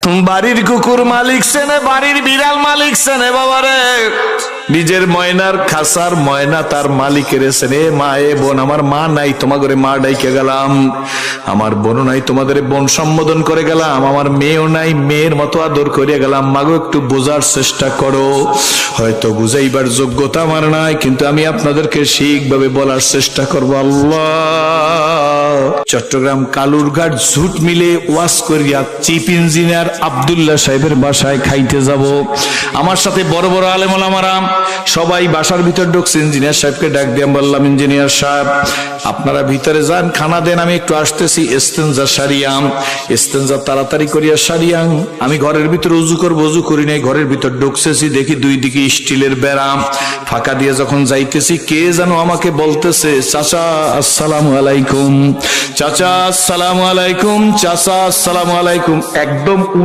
বাড়ির কুকুর মালিক সেনে, বাড়ির বিড়াল মালিক সেনে বাবারে। নিজের ময়নার খাসার ময়না তার মালিকের সেনে। মা এ বোন, আমার মা নাই, তোমাদের মা ডাইকে গেলাম। আমার বোন নাই, তোমাদের বোন সম্বোধন করে গেলাম। আমার মেয়েও নাই, মেয়ের মতো আদর করিয়া গেলাম। মাগো একটু বোঝার চেষ্টা করো। হয়তো বুঝাইবার যোগ্যতা আমার নাই, কিন্তু আমি আপনাদেরকে ঠিকভাবে বলার চেষ্টা করবো। আল্লাহ। চট্টগ্রাম কালুরঘাট ঝুট মিলে ওয়াজ করিয়া চিফ ইঞ্জিনিয়ার আব্দুল্লাহ সাহেবের বাসায় খাইতে যাব। আমার সাথে বড় বড় আলেম ওলামারা সবাই বাসার ভিতর ঢুকছে। ইঞ্জিনিয়ার সাহেবকে ডাক দিয়ে বললাম, ইঞ্জিনিয়ার সাহেব আপনারা ভিতরে যান, খানা দেন, আমি একটু আসতেছি। ইস্তেঞ্জা সারিয়াম, ইস্তেঞ্জা তাড়াতাড়ি করিয়া সারিয়াম। আমি ঘরের ভিতরে উজু করবো, উজু করি নাই, ঘরের ভিতর ঢুকতেছি, দেখি দুই দিকে স্টিলের বেড়া। ফাঁকা দিয়ে যখন যাইতেছি, কে যেন আমাকে বলতেছে, চাচা আসসালামু আলাইকুম, চাচা আসসালামু আলাইকুম, চাচা আসসালামু আলাইকুম। একদম